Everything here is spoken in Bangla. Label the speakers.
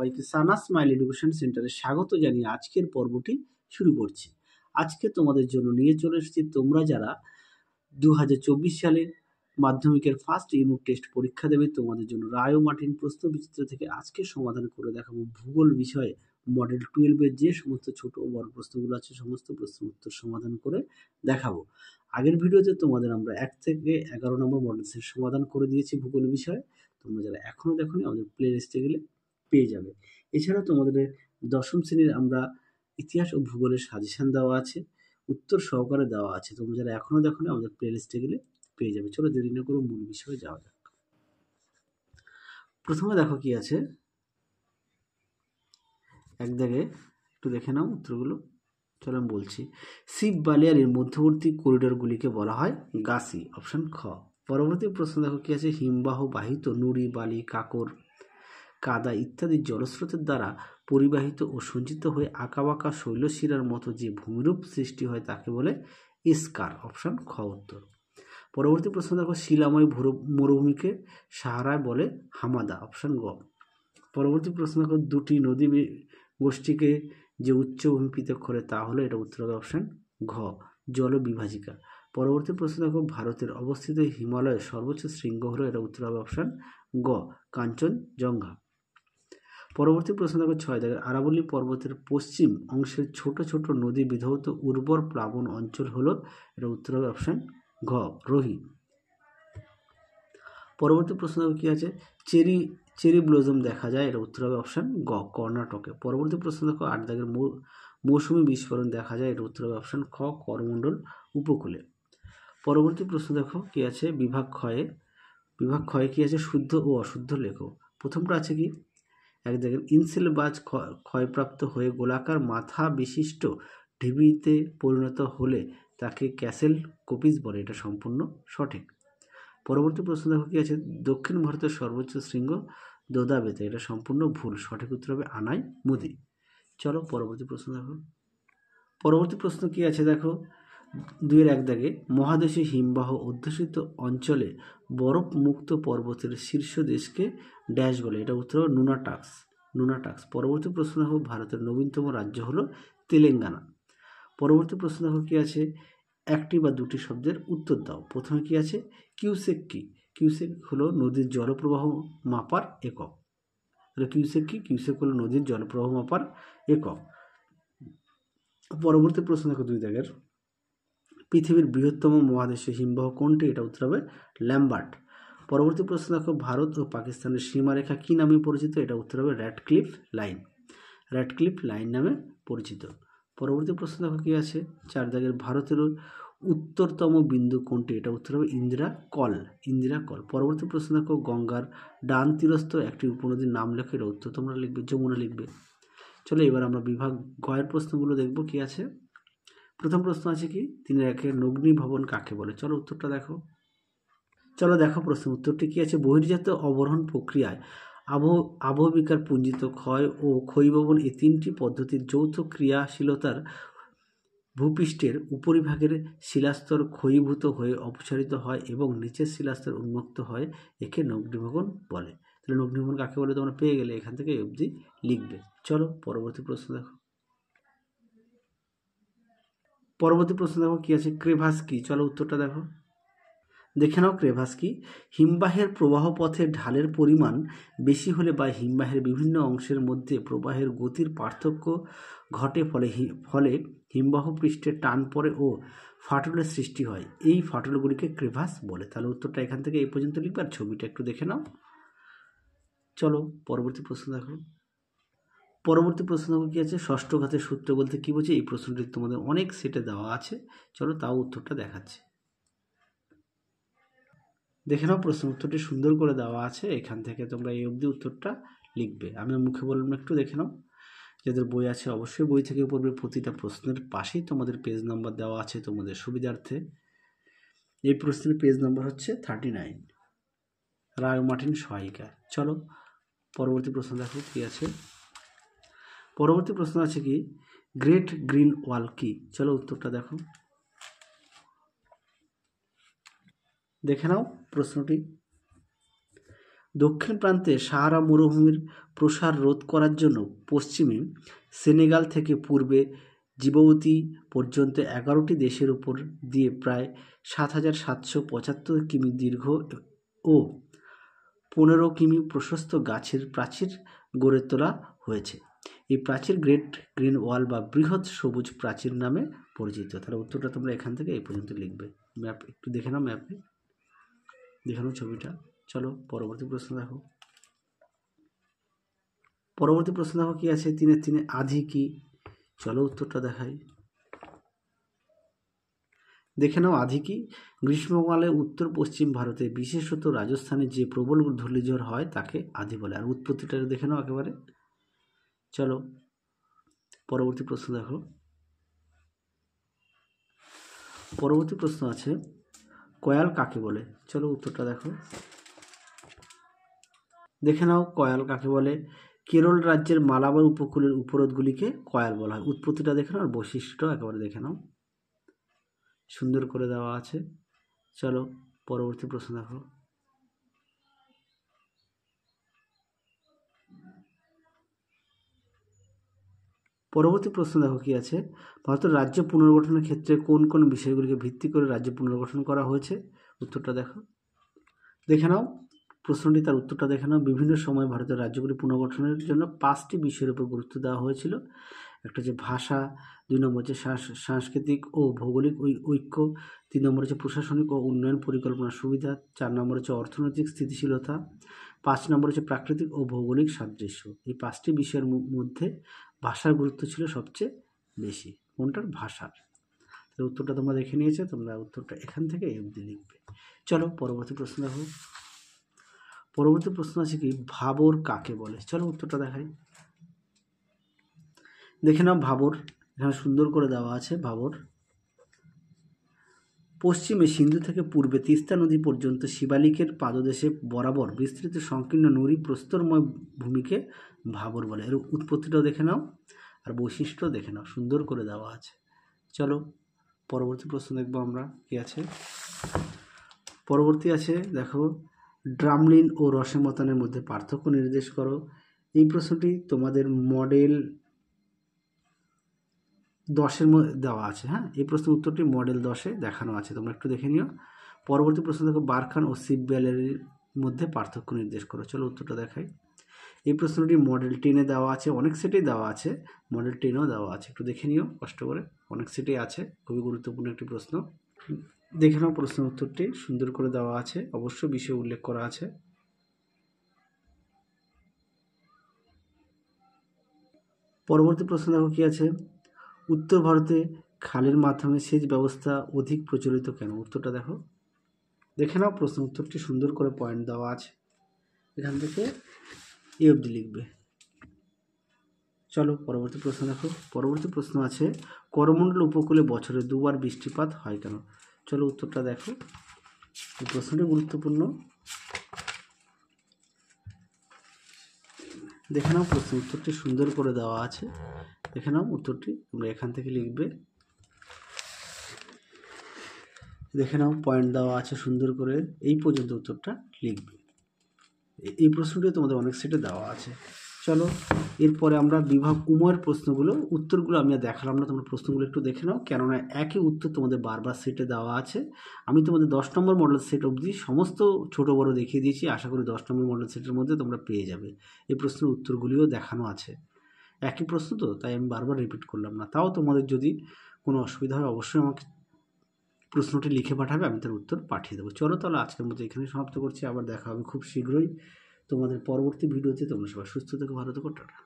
Speaker 1: সবাইকে সানা স্মাইল এডুকেশন সেন্টারে স্বাগত জানিয়ে আজকের পর্বটি শুরু করছি। আজকে তোমাদের জন্য নিয়ে চলে এসেছি তোমরা যারা 2024 সালে মাধ্যমিকের ফার্স্ট ইউনিট টেস্ট পরীক্ষা দেবে তোমাদের জন্য রায় ও মার্টিন প্রশ্নবিচিত্র থেকে আজকে সমাধান করে দেখাবো ভূগোল বিষয়ে মডেল 12 এর যে সমস্ত ছোট ও বড় প্রশ্নগুলো আছে সমস্ত প্রশ্নের উত্তর সমাধান করে দেখাবো। আগের ভিডিওতে তোমাদের আমরা 1 থেকে 11 নম্বর মডেলসের সমাধান করে দিয়েছি ভূগোল বিষয়ে। তোমরা যারা এখনো দেখোনি আমাদের প্লে লিস্টে গেলে পেয়ে যাবে। এছাড়াও তোমাদের দশম শ্রেণীর আমরা ইতিহাস ও ভূগোলের সাজেশন দেওয়া আছে, উত্তর সহকারে দেওয়া আছে। তোমরা যারা এখনো দেখোনি আমাদের প্লে লিস্টে গেলে পেয়ে যাবে। চলো দেরি না করে মূল বিষয়ে যাওয়া যাক। প্রথমে দেখো কি আছে, এক দাগে একটু দেখে নাও উত্তরগুলো। চলো আমি বলছি। শিব বালিয়ারির মধ্যবর্তী করিডোরগুলিকে বলা হয় গাছি, অপশন খ। পরবর্তী প্রশ্ন দেখো কি আছে, হিমবাহ বাহিত নুড়ি, বালি, কাকর, কাদা ইত্যাদি জলস্রোতের দ্বারা পরিবাহিত ও সঞ্চিত হয়ে আঁকাবাঁকা শৈলশিরার মতো যে ভূমিরূপ সৃষ্টি হয় তাকে বলে ইস্কার, অপশন খ উত্তর। পরবর্তী প্রশ্ন দেখো, শিলাময় মরুভূমিকে সাহারায় বলে হামাদা, অপশন গ। পরবর্তী প্রশ্ন দেখো, দুটি নদী গোষ্ঠীকে যে উচ্চভূমি পৃথক করে তা হলো, এটা উত্তর হবে অপশন ঘ, জলবিভাজিকা। পরবর্তী প্রশ্ন দেখো, ভারতের অবস্থিত হিমালয়ের সর্বোচ্চ শৃঙ্গ হলো, এটা উত্তর হবে অপশন গ, কাঞ্চনজঙ্ঘা। পরবর্তী প্রশ্ন দেখো 6 দাগের, আরাবল্লী পর্বতের পশ্চিম অংশের ছোট ছোট নদী বিধৌত উর্বর প্লাবন অঞ্চল হলো, এটা উত্তর হবে অপশন ঘ, রোহি। পরবর্তী প্রশ্ন দেখো কি আছে, চেরি ব্লজম দেখা যায়, এটা উত্তর হবে অপশন গ, কর্ণাটকে। পরবর্তী প্রশ্ন দেখো 8 দাগের, মৌসুমী বিস্ফোরণ দেখা যায়, এটা উত্তর হবে অপশন খ, করমণ্ডল উপকূলে। পরবর্তী প্রশ্ন দেখো কি আছে, বিভাগ ক্ষয়ে কি আছে, শুদ্ধ ও অশুদ্ধ লেখো। প্রথমটা আছে কি, এক দেখেন, ইনসেলবাজ ক্ষয়প্রাপ্ত হয়ে গোলাকার মাথা বিশিষ্ট ঢিবিতে পরিণত হলে তাকে ক্যাসেল কোপিস বলে, এটা সম্পূর্ণ সঠিক। পরবর্তী প্রশ্ন দেখো কি আছে, দক্ষিণ ভারতের সর্বোচ্চ শৃঙ্গ দোদাবেতে, এটা সম্পূর্ণ ভুল, সঠিক উত্তর হবে আনাই মুদি। চলো পরবর্তী প্রশ্ন দেখো। পরবর্তী প্রশ্ন কি আছে দেখো, 2-1 দাগে, মহাদেশে হিমবাহ অধ্যুষিত অঞ্চলে বরফ মুক্ত পর্বতের শীর্ষ দেশকে ড্যাশ বলে, এটা উত্তর হবে নুনাটাক্স। পরবর্তী প্রশ্ন দেখো, ভারতের নবীনতম রাজ্য হলো তেলেঙ্গানা। পরবর্তী প্রশ্ন দেখো কি আছে, একটি বা দুটি শব্দের উত্তর দাও। প্রথমে কি আছে, কিউসেক কি? কিউসেক হলো নদীর জলপ্রবাহ মাপার একক। তাহলে কিউসেক কি? কিউসেক হলো নদীর জলপ্রবাহ মাপার একক। পরবর্তী প্রশ্ন দেখো 2 দাগের, পৃথিবীর বৃহত্তম মহাদেশীয় হিমবাহ কোনটি? এটা উত্তর হবে ল্যাম্বার্ট। পরবর্তী প্রশ্ন দেখো, ভারত ও পাকিস্তানের সীমারেখা কি নামে পরিচিত? এটা উত্তর হবে র্যাডক্লিফ লাইন নামে পরিচিত। পরবর্তী প্রশ্ন দেখো কি আছে, 4 দাগের, ভারতের উত্তরতম বিন্দু কোনটি? এটা উত্তর হবে ইন্দিরা কল। পরবর্তী প্রশ্ন দেখো, গঙ্গার ডান তীরস্থ একটি উপনদীর নাম লেখো। এটা উত্তর তোমরা লিখবে যমুনা লিখবে। চলো এবার আমরা বিভাগ গয়ের প্রশ্নগুলো দেখবো কি আছে। প্রথম প্রশ্ন আছে কি, 3-1, নগ্নি ভবন কাকে বলে? চলো উত্তরটা দেখো। প্রশ্ন উত্তরটি কি আছে, বহির্জাত অবরোহণ প্রক্রিয়ায় আবহবিকার পুঞ্জিত ক্ষয় ও ক্ষয়ীভবন এই 3টি পদ্ধতির যৌথ ক্রিয়াশীলতার ভূপৃষ্ঠের উপরিভাগের শিলাস্তর ক্ষয়ীভূত হয়ে অপসারিত হয় এবং নিচের শিলাস্তর উন্মুক্ত হয়, একে নগ্নিভবন বলে। তাহলে নগ্নিভবন কাকে বলে তোমরা পেয়ে গেলে, এখান থেকে অবধি লিখবে। চলো পরবর্তী প্রশ্ন দেখো। পরবর্তী প্রশ্ন দেখো কি আছে, ক্রেভাস কি? চলো উত্তরটা দেখো। দেখে নাও ক্রেভাস কি। হিমবাহের প্রবাহ পথে ঢালের পরিমাণ বেশি হলে বা হিমবাহের বিভিন্ন অংশের মধ্যে প্রবাহের গতির পার্থক্য ঘটে, ফলে হিমবাহ পৃষ্ঠে টান পড়ে ও ফাটলের সৃষ্টি হয়। এই ফাটলগুলিকে ক্রেভাস বলে। তাহলে উত্তরটা এখান থেকে এই পর্যন্ত লিখবে, আর ছবিটা একটু দেখে নাও। চলো পরবর্তী প্রশ্ন দেখো। পরবর্তী প্রশ্ন কি আছে, ষষ্ঠ ঘাতের সূত্র বলতে কি বোঝে? এই প্রশ্নটি তোমাদের অনেক সেটে দেওয়া আছে। চলো তাও উত্তরটা দেখাচ্ছি। দেখে নাও প্রশ্ন উত্তরটি সুন্দর করে দেওয়া আছে, এখান থেকে তোমরা এই অবধি উত্তরটা লিখবে। আমি মুখে বললাম, একটু দেখে নাও। যাদের বই আছে অবশ্যই বই থেকে পড়বে। প্রতিটা প্রশ্নের পাশেই তোমাদের পেজ নাম্বার দেওয়া আছে তোমাদের সুবিধার্থে। এই প্রশ্নের পেজ নাম্বার হচ্ছে 39, রায় ও মার্টিন সহায়িকা। চলো পরবর্তী প্রশ্ন দেখো কি আছে। পরবর্তী প্রশ্ন আছে কি, গ্রেট গ্রিন ওয়াল কি? চলো উত্তরটা দেখো। দেখে নাও প্রশ্নটি। দক্ষিণ প্রান্তে সাহারা মরুভূমির প্রসার রোধ করার জন্য পশ্চিমে সেনেগাল থেকে পূর্বে জিবুতি পর্যন্ত 11টি দেশের উপর দিয়ে প্রায় 7,775 কিমি দীর্ঘ ও 15 কিমি প্রশস্ত গাছের প্রাচীর গড়ে তোলা হয়েছে। এই প্রাচীর গ্রেট গ্রিন ওয়াল বা বৃহৎ সবুজ প্রাচীর নামে পরিচিত। তাহলে উত্তরটা তোমরা এখান থেকে এই পর্যন্ত লিখবে। ম্যাপ একটু দেখে নাও, ম্যাপে দেখে নাও ছবিটা। চলো পরবর্তী প্রশ্ন দেখো। পরবর্তী প্রশ্ন দেখো কি আছে, 3-3 আধি কি? চলো উত্তরটা দেখাই। দেখে নাও আধি কি। গ্রীষ্মকালে উত্তর পশ্চিম ভারতে বিশেষত রাজস্থানে যে প্রবল ধূলিঝড় হয় তাকে আধি বলে। আর উৎপত্তিটা দেখে নাও একেবারে। চলো পরবর্তী প্রশ্ন দেখো। পরবর্তী প্রশ্ন আছে কয়াল কাকে বলে? চলো উত্তরটা দেখো। দেখে নাও কয়াল কাকে বলে। কেরল রাজ্যের মালাবার উপকূলের উপহ্রদগুলিকে কয়াল বলা হয়। উৎপত্তিটা দেখে নাও আর বৈশিষ্ট্য একেবারে দেখে নাও, সুন্দর করে দেওয়া আছে। চলো পরবর্তী প্রশ্ন দেখো। পরবর্তী প্রশ্ন দেখো কি আছে, ভারতের রাজ্য পুনর্গঠনের ক্ষেত্রে কোন কোন বিষয়গুলিকে ভিত্তি করে রাজ্য পুনর্গঠন করা হয়েছে? উত্তরটা দেখো। দেখে নাও প্রশ্নটি, তার উত্তরটা দেখে নাও। বিভিন্ন সময় ভারতের রাজ্যগুলি পুনর্গঠনের জন্য 5টি বিষয়ের উপর গুরুত্ব দেওয়া হয়েছিল। একটা হচ্ছে ভাষা, 2 নম্বর হচ্ছে সাংস্কৃতিক ও ভৌগোলিক ঐক্য, 3 নম্বর হচ্ছে প্রশাসনিক ও উন্নয়ন পরিকল্পনার সুবিধা, 4 নম্বর হচ্ছে অর্থনৈতিক স্থিতিশীলতা, 5 নম্বর হচ্ছে প্রাকৃতিক ও ভৌগোলিক সাদৃশ্য। এই 5টি বিষয়ের মধ্যে ভাষার গুরুত্ব ছিল সবচেয়ে বেশি। কোনটার? ভাষার। তাহলে উত্তরটা তোমরা দেখে নিয়েছো, তোমরা উত্তরটা এখান থেকে এই অবধি লিখবে। চলো পরবর্তী প্রশ্ন দেখো। পরবর্তী প্রশ্ন আছে কি, ভাবর কাকে বলে? চলো উত্তরটা দেখাই। দেখে নাও ভাবর, এখানে সুন্দর করে দেওয়া আছে। ভাবর পশ্চিমে সিন্ধু থেকে পূর্বে তিস্তা নদী পর্যন্ত শিবালিকের পাদদেশে বরাবর বিস্তৃত সংকীর্ণ নুড়ি প্রস্তরময় ভূমিকে ভাবর বলে। এর উৎপত্তিটাও দেখে নাও আর বৈশিষ্ট্য দেখে নাও, সুন্দর করে দেওয়া আছে। চলো পরবর্তী প্রশ্ন দেখবো আমরা কি আছে। পরবর্তী আছে দেখো, ড্রামলিন ও রসেমতানের মধ্যে পার্থক্য নির্দেশ করো। এই প্রশ্নটি তোমাদের মডেল 10-এর মধ্যে দেওয়া আছে। হ্যাঁ, এই প্রশ্নের উত্তরটি মডেল 10-এ দেখানো আছে, তোমরা একটু দেখে নিও। পরবর্তী প্রশ্ন দেখো, বারখান ও শিপ ব্যালেরির মধ্যে পার্থক্য নির্দেশ করো। চলো উত্তরটা দেখাই। এই প্রশ্নটি মডেল 10-এ দেওয়া আছে, অনেক সেটেই দেওয়া আছে, মডেল 10-এও দেওয়া আছে, একটু দেখে নিও কষ্ট করে, অনেক সেটেই আছে, খুবই গুরুত্বপূর্ণ একটি প্রশ্ন। দেখে নাও প্রশ্নের উত্তরটি, সুন্দর করে দেওয়া আছে, অবশ্য বিষয় উল্লেখ করা আছে। পরবর্তী প্রশ্ন দেখো কি আছে, উত্তর ভারতে খালের মাধ্যমে সেচ ব্যবস্থা অধিক প্রচলিত কেন? উত্তরটা দেখো। দেখে নাও প্রশ্ন উত্তরটি, সুন্দর করে পয়েন্ট দেওয়া আছে, এখান থেকে এই অবধি লিখবে। চলো পরবর্তী প্রশ্ন দেখো। পরবর্তী প্রশ্ন আছে, করমণ্ডল উপকূলে বছরে 2বার বৃষ্টিপাত হয় কেন? চলো উত্তরটা দেখো, এই প্রশ্নটি গুরুত্বপূর্ণ। দেখে নাও প্রশ্ন উত্তরটি, সুন্দর করে দেওয়া আছে, দেখে নাও উত্তরটি, তোমরা এখান থেকে লিখবে। দেখে নাও পয়েন্ট দেওয়া আছে সুন্দর করে, এই পর্যন্ত উত্তরটা লিখবে। এই প্রশ্নটি তোমাদের অনেক সেটে দেওয়া আছে। চলো এরপরে আমরা বিভাগ উময়ের প্রশ্নগুলো, উত্তরগুলো আমি দেখালাম না, তোমরা প্রশ্নগুলো একটু দেখে নাও, কেননা একই উত্তর তোমাদের বারবার সেটে দেওয়া আছে। আমি তোমাদের 10 নম্বর মডেল সেট অবধি সমস্ত ছোট বড় দেখিয়ে দিয়েছি, আশা করি 10 নম্বর মডেল সেটের মধ্যে তোমরা পেয়ে যাবে। এই প্রশ্নের উত্তরগুলিও দেখানো আছে, একই প্রশ্ন তো, তাই আমি বারবার রিপিট করলাম না। তাও তোমাদের যদি কোনো অসুবিধা হয় অবশ্যই আমাকে প্রশ্নটি লিখে পাঠাবে, আমি তার উত্তর পাঠিয়ে দেবো। চলো তাহলে আজকের মতো এখানে সমাপ্ত করছি, আবার দেখা হবে খুব শীঘ্রই তোমাদের পরবর্তী ভিডিওতে। তোমরা সবাই সুস্থ থেকো, ভালো থেকো, টাটা।